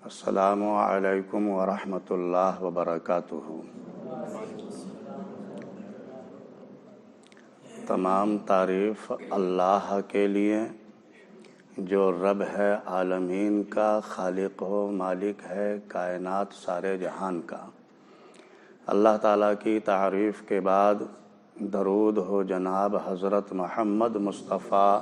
السلام علیکم ورحمۃ اللہ وبرکاتہ۔ تمام تعریف اللہ کے لیے جو رب ہے عالمین کا، خالق و مالک ہے کائنات سارے جہان کا۔ اللہ تعالیٰ کی تعریف کے بعد درود ہو جناب حضرت محمد مصطفیٰ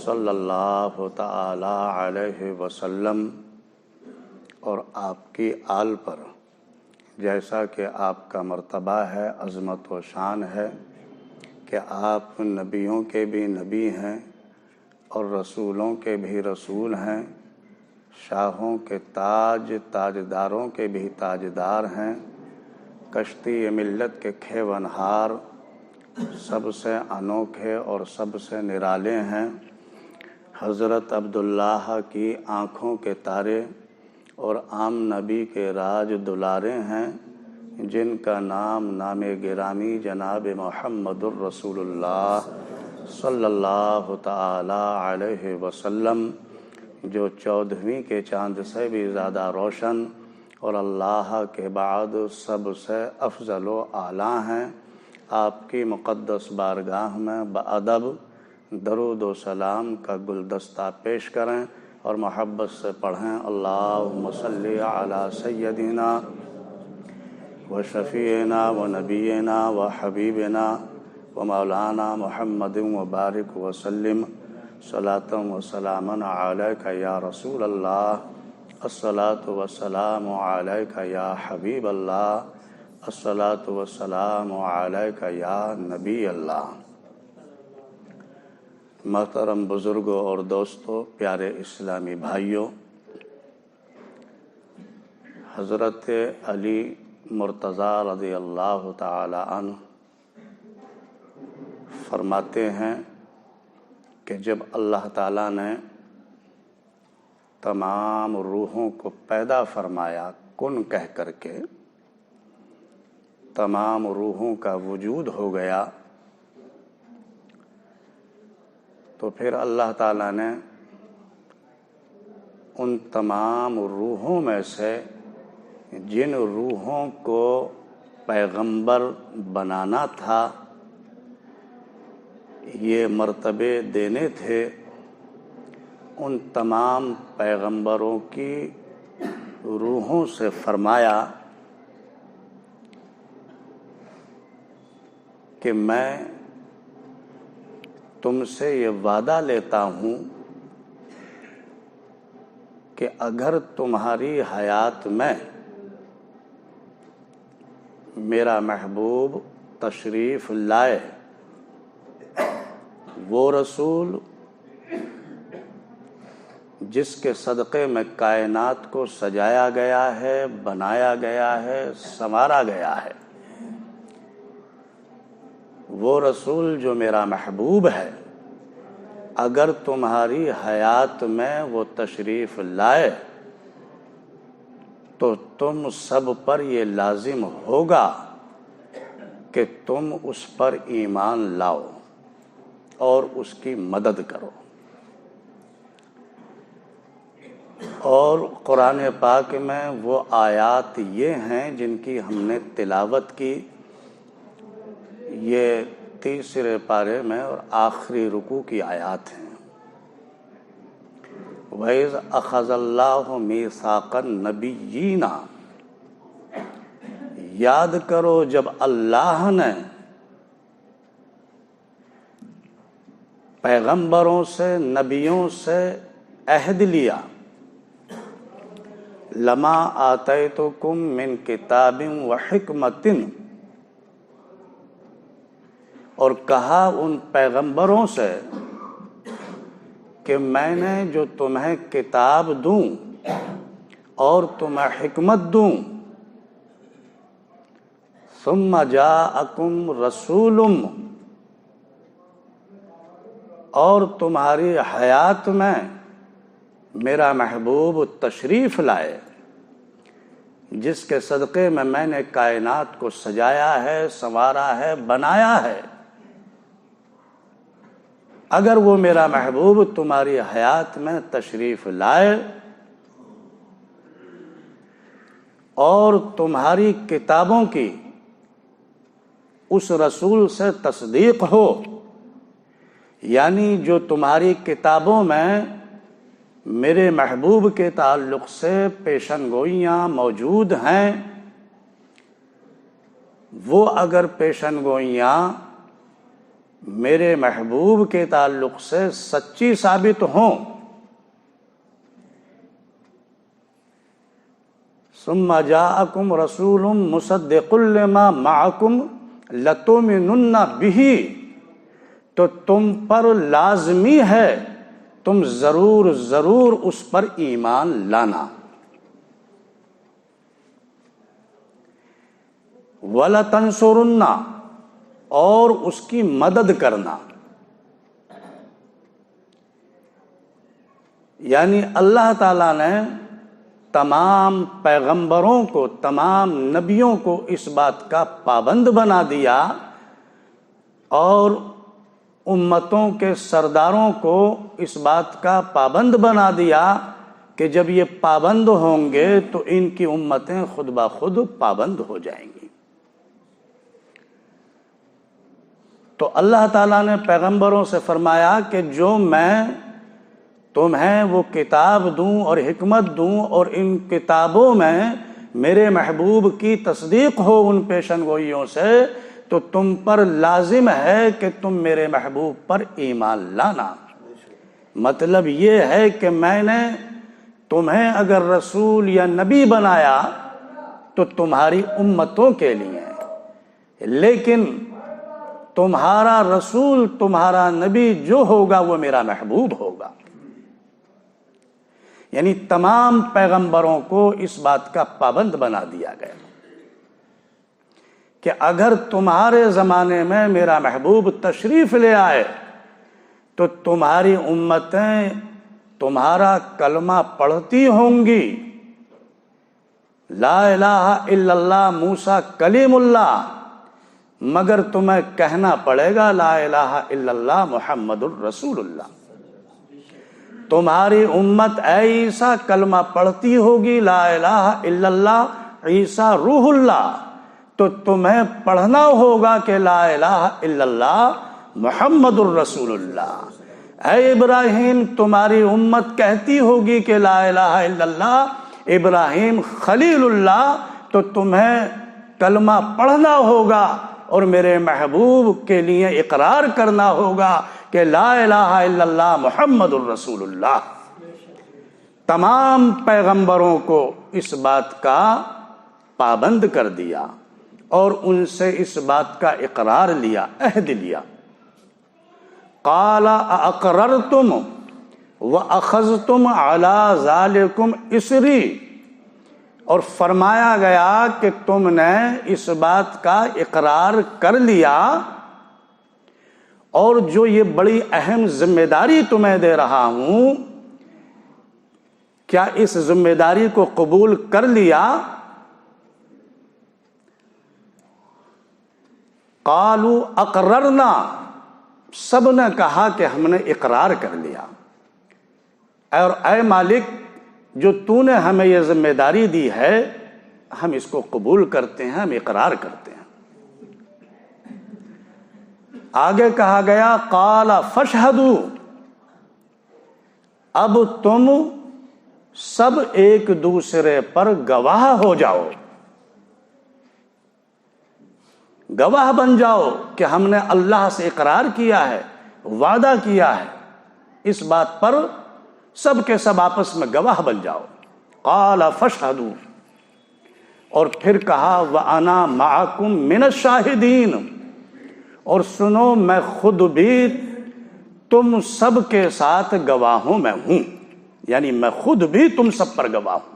صلی اللہ تعالی علیہ وسلم اور آپ کی آل پر، جیسا کہ آپ کا مرتبہ ہے، عظمت و شان ہے کہ آپ نبیوں کے بھی نبی ہیں اور رسولوں کے بھی رسول ہیں، شاہوں کے تاجداروں کے بھی تاجدار ہیں، کشتی ملت کے کھیونہار، سب سے انوکھے اور سب سے نرالے ہیں۔ حضرت عبداللہ کی آنکھوں کے تارے اور عام نبی کے راج دلارے ہیں، جن کا نام گرامی جناب محمد الرسول اللہ صلی اللہ تعالی علیہ وسلم، جو 14ویں کے چاند سے بھی زیادہ روشن اور اللہ کے بعد سب سے افضل و اعلیٰ ہیں، آپ کی مقدس بارگاہ میں بادب درود و سلام کا گلدستہ پیش کریں اور محبت سے پڑھیں۔ اللہم صلی علی سیدنا و شفیعنا و نبینا و حبیبنا و مولانا محمد مبارک وسلم صلاۃ و سلاما علیک یا رسول اللہ، الصلاۃ والسلام علیک یا حبیب اللہ، الصلاۃ والسلام علیک یا نبی اللہ۔ محترم بزرگوں اور دوستوں، پیارے اسلامی بھائیوں، حضرت علی مرتضیٰ رضی اللہ تعالی عنہ فرماتے ہیں کہ جب اللہ تعالیٰ نے تمام روحوں کو پیدا فرمایا کن کہہ کر کے، تمام روحوں کا وجود ہو گیا، تو پھر اللہ تعالیٰ نے ان تمام روحوں میں سے جن روحوں کو پیغمبر بنانا تھا، یہ مرتبے دینے تھے، ان تمام پیغمبروں کی روحوں سے فرمایا کہ میں تم سے یہ وعدہ لیتا ہوں کہ اگر تمہاری حیات میں میرا محبوب تشریف لائے، وہ رسول جس کے صدقے میں کائنات کو سجایا گیا ہے، بنایا گیا ہے، سنوارا گیا ہے، وہ رسول جو میرا محبوب ہے، اگر تمہاری حیات میں وہ تشریف لائے تو تم سب پر یہ لازم ہوگا کہ تم اس پر ایمان لاؤ اور اس کی مدد کرو۔ اور قرآن پاک میں وہ آیات یہ ہیں جن کی ہم نے تلاوت کی، یہ 3 پارے میں اور آخری رکوع کی آیات ہیں۔ وَإِذْ أَخَذَ اللَّهُ مِيثَاقَ النَّبِيِّينَ، یاد کرو جب اللہ نے پیغمبروں سے، نبیوں سے عہد لیا، لَمَا آتَيْتُكُم مِّن كِتَابٍ وَحِكْمَةٍ، اور کہا ان پیغمبروں سے کہ میں نے جو تمہیں کتاب دوں اور تمہیں حکمت دوں، ثم جاءکم رسول، اور تمہاری حیات میں میرا محبوب تشریف لائے، جس کے صدقے میں نے کائنات کو سجایا ہے، سنوارا ہے، بنایا ہے۔ اگر وہ میرا محبوب تمہاری حیات میں تشریف لائے اور تمہاری کتابوں کی اس رسول سے تصدیق ہو، یعنی جو تمہاری کتابوں میں میرے محبوب کے تعلق سے پیشن گوئیاں موجود ہیں، وہ اگر پیشن گوئیاں میرے محبوب کے تعلق سے سچی ثابت ہوں، ثم جاءکم رسول مصدق لما معکم لتؤمنن بہ، تو تم پر لازمی ہے تم ضرور ضرور اس پر ایمان لانا، وَلَتَنْصُرُنَّ، اور اس کی مدد کرنا۔ یعنی اللہ تعالیٰ نے تمام پیغمبروں کو، تمام نبیوں کو اس بات کا پابند بنا دیا، اور امتوں کے سرداروں کو اس بات کا پابند بنا دیا کہ جب یہ پابند ہوں گے تو ان کی امتیں خود بخود پابند ہو جائیں گی۔ تو اللہ تعالیٰ نے پیغمبروں سے فرمایا کہ جو میں تمہیں وہ کتاب دوں اور حکمت دوں، اور ان کتابوں میں میرے محبوب کی تصدیق ہو ان پیشن گوئیوں سے، تو تم پر لازم ہے کہ تم میرے محبوب پر ایمان لانا۔ مطلب یہ ہے کہ میں نے تمہیں اگر رسول یا نبی بنایا تو تمہاری امتوں کے لیے، لیکن تمہارا رسول، تمہارا نبی جو ہوگا وہ میرا محبوب ہوگا۔ یعنی تمام پیغمبروں کو اس بات کا پابند بنا دیا گیا کہ اگر تمہارے زمانے میں میرا محبوب تشریف لے آئے تو تمہاری امتیں تمہارا کلمہ پڑھتی ہوں گی، لا الہ الا اللہ موسیٰ کلیم اللہ، مگر تمہیں کہنا پڑے گا لا الہ الا اللہ محمد الرسول اللہ۔ تمہاری امت اے عیسیٰ کلمہ پڑھتی ہوگی لا الہ الا اللہ عیسیٰ روح اللہ، تو تمہیں پڑھنا ہوگا کہ لا الہ الا اللہ محمد الرسول اللہ۔ اے ابراہیم تمہاری امت کہتی ہوگی کہ لا الہ الا اللہ ابراہیم خلیل اللہ، تو تمہیں کلمہ پڑھنا ہوگا اور میرے محبوب کے لیے اقرار کرنا ہوگا کہ لا الہ الا اللہ محمد الرسول اللہ۔ تمام پیغمبروں کو اس بات کا پابند کر دیا اور ان سے اس بات کا اقرار لیا، عہد لیا۔ قال اقررتم واخذتم علی ذالکم اسری، اور فرمایا گیا کہ تم نے اس بات کا اقرار کر لیا، اور جو یہ بڑی اہم ذمہ داری تمہیں دے رہا ہوں، کیا اس ذمہ داری کو قبول کر لیا؟ قالوا اقررنا، سب نے کہا کہ ہم نے اقرار کر لیا، اور اے مالک جو تو نے ہمیں یہ ذمہ داری دی ہے ہم اس کو قبول کرتے ہیں، ہم اقرار کرتے ہیں۔ آگے کہا گیا قال فاشہدوا، اب تم سب ایک دوسرے پر گواہ ہو جاؤ، گواہ بن جاؤ کہ ہم نے اللہ سے اقرار کیا ہے، وعدہ کیا ہے، اس بات پر سب کے سب آپس میں گواہ بن جاؤ۔ قال فاشہدوا، اور پھر کہا وَأَنَا مَعَكُمْ مِنَ الشَّاہِدِينَ، اور سنو میں خود بھی تم سب کے ساتھ گواہوں میں ہوں، یعنی میں خود بھی تم سب پر گواہ ہوں۔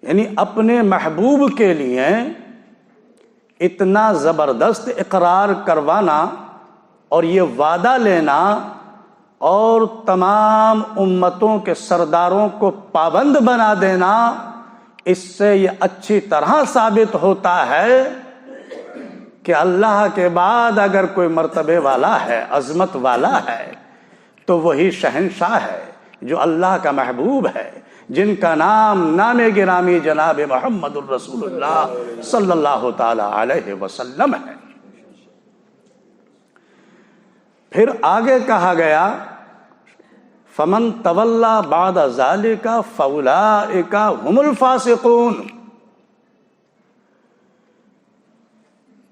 یعنی اپنے محبوب کے لیے اتنا زبردست اقرار کروانا اور یہ وعدہ لینا اور تمام امتوں کے سرداروں کو پابند بنا دینا، اس سے یہ اچھی طرح ثابت ہوتا ہے کہ اللہ کے بعد اگر کوئی مرتبے والا ہے، عظمت والا ہے، تو وہی شہنشاہ ہے جو اللہ کا محبوب ہے، جن کا نام گرامی جناب محمد الرسول اللہ صلی اللہ تعالی علیہ وسلم ہے۔ پھر آگے کہا گیا فمن تولی بعد ذالک فاولئک هم الفاسقون،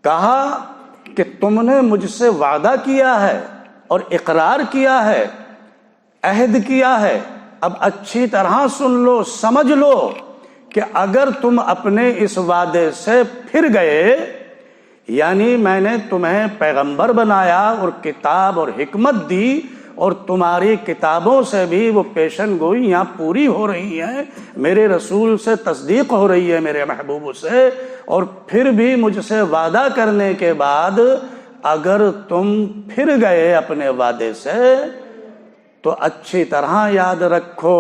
کہا کہ تم نے مجھ سے وعدہ کیا ہے اور اقرار کیا ہے، عہد کیا ہے، اب اچھی طرح سن لو، سمجھ لو کہ اگر تم اپنے اس وعدے سے پھر گئے، یعنی میں نے تمہیں پیغمبر بنایا اور کتاب اور حکمت دی، اور تمہاری کتابوں سے بھی وہ پیشن گوئیاں پوری ہو رہی ہیں، میرے رسول سے تصدیق ہو رہی ہے، میرے محبوب سے، اور پھر بھی مجھ سے وعدہ کرنے کے بعد اگر تم پھر گئے اپنے وعدے سے تو اچھی طرح یاد رکھو،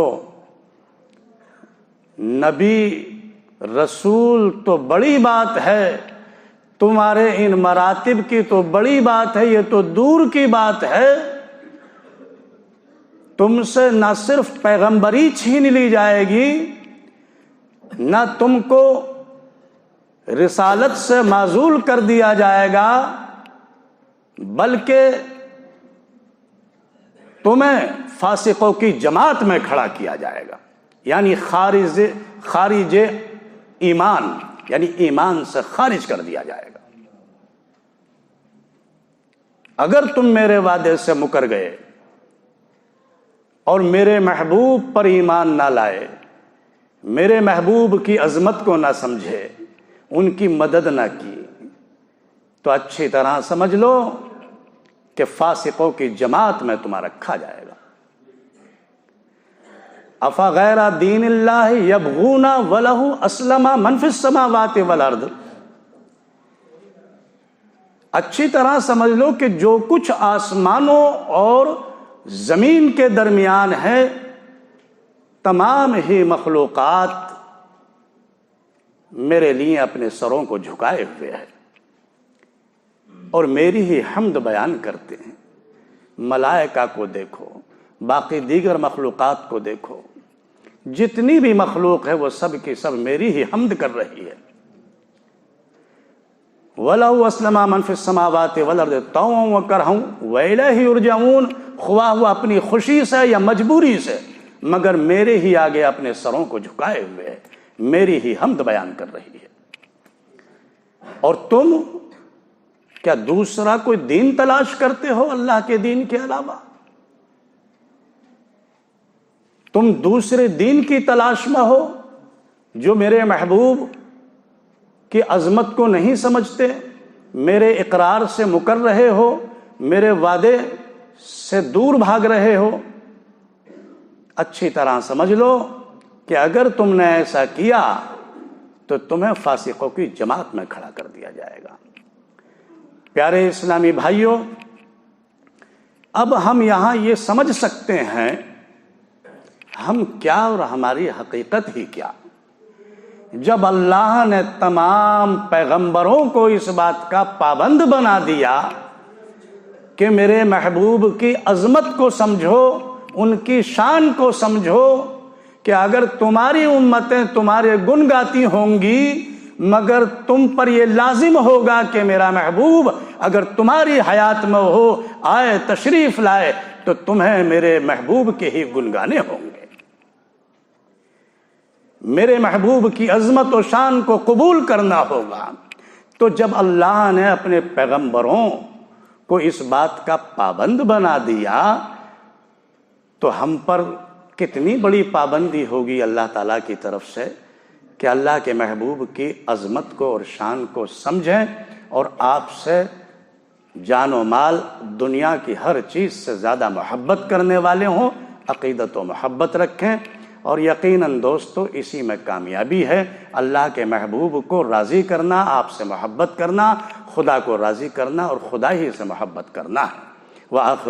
نبی رسول تو بڑی بات ہے، تمہارے ان مراتب کی تو بڑی بات ہے، یہ تو دور کی بات ہے، تم سے نہ صرف پیغمبری چھین لی جائے گی، نہ تم کو رسالت سے معزول کر دیا جائے گا، بلکہ تمہیں فاسقوں کی جماعت میں کھڑا کیا جائے گا، یعنی خارج ایمان، یعنی ایمان سے خارج کر دیا جائے گا۔ اگر تم میرے وعدے سے مکر گئے اور میرے محبوب پر ایمان نہ لائے، میرے محبوب کی عظمت کو نہ سمجھے، ان کی مدد نہ کی، تو اچھی طرح سمجھ لو کہ فاسقوں کی جماعت میں تمہارا رکھا جائے گا۔ افغیر دین اللہ یبغون ولہ اسلم من فی السماوات والارض، اچھی طرح سمجھ لو کہ جو کچھ آسمانوں اور زمین کے درمیان ہے، تمام ہی مخلوقات میرے لیے اپنے سروں کو جھکائے ہوئے ہیں اور میری ہی حمد بیان کرتے ہیں۔ ملائکہ کو دیکھو، باقی دیگر مخلوقات کو دیکھو، جتنی بھی مخلوق ہے وہ سب کی سب میری ہی حمد کر رہی ہے۔ وَلَهُ أَسْلَمَ مَنْ فِي السَّمَاوَاتِ وَالْأَرْضِ طَوْعًا وَكَرْهًا وَإِلَيْهِ يُرْجَعُونَ، خواہ وہ اپنی خوشی سے یا مجبوری سے، مگر میرے ہی آگے اپنے سروں کو جھکائے ہوئے ہے، میری ہی حمد بیان کر رہی ہے۔ اور تم کیا دوسرا کوئی دین تلاش کرتے ہو اللہ کے دین کے علاوہ؟ تم دوسرے دین کی تلاش میں ہو جو میرے محبوب کی عظمت کو نہیں سمجھتے، میرے اقرار سے مکر رہے ہو، میرے وعدے سے دور بھاگ رہے ہو۔ اچھی طرح سمجھ لو کہ اگر تم نے ایسا کیا تو تمہیں فاسقوں کی جماعت میں کھڑا کر دیا جائے گا۔ پیارے اسلامی بھائیوں، اب ہم یہاں یہ سمجھ سکتے ہیں ہم کیا اور ہماری حقیقت ہی کیا، جب اللہ نے تمام پیغمبروں کو اس بات کا پابند بنا دیا کہ میرے محبوب کی عظمت کو سمجھو، ان کی شان کو سمجھو، کہ اگر تمہاری امتیں تمہارے گن گاتی ہوں گی، مگر تم پر یہ لازم ہوگا کہ میرا محبوب اگر تمہاری حیات میں ہو، آئے، تشریف لائے، تو تمہیں میرے محبوب کے ہی گن گانے ہوں گے، میرے محبوب کی عظمت و شان کو قبول کرنا ہوگا۔ تو جب اللہ نے اپنے پیغمبروں کو اس بات کا پابند بنا دیا تو ہم پر کتنی بڑی پابندی ہوگی اللہ تعالیٰ کی طرف سے کہ اللہ کے محبوب کی عظمت کو اور شان کو سمجھیں اور آپ سے جان و مال، دنیا کی ہر چیز سے زیادہ محبت کرنے والے ہوں، عقیدت و محبت رکھیں۔ اور یقیناً دوستو اسی میں کامیابی ہے، اللہ کے محبوب کو راضی کرنا، آپ سے محبت کرنا، خدا کو راضی کرنا اور خدا ہی سے محبت کرنا ہے۔ وآخر